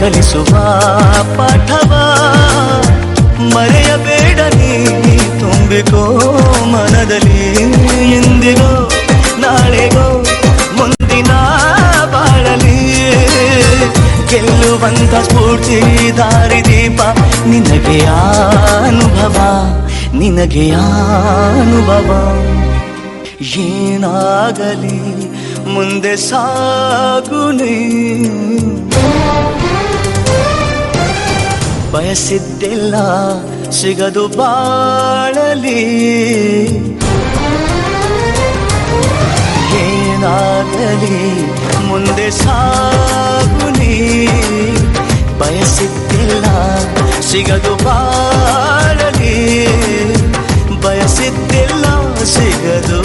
ಕಲಿಸುವ ಪಾಠವ ಮರೆಯಬೇಡ ನೀ ತುಂಬಿಕೋ ಮನದಲ್ಲಿ ಎಂದಿಗೋ ನಾಳೆಗೋ ಮುಂದಿನ ಬಾಳಲಿ ಗೆಲ್ಲುವಂತ ಸ್ಫೂರ್ತಿ ದಾರಿದೀಪ ನಿನಗೆ ಅನುಭವ ನಿನಗೆ ಅನುಭವ ಏನಾಗಲಿ ಮುಂದೆ ಸಾಗುನಿ ಬಯಸಿದ್ದೆಲ್ಲ ಸಿಗದು ಬಾಳಲಿ ಏನಾಗಲಿ ಮುಂದೆ ಸಾಗುನಿ ಬಯಸಿದ್ದೆಲ್ಲ ಸಿಗದು ಬಾಳಲಿ ಬಯಸಿದ್ದೆಲ್ಲ ಸಿಗದು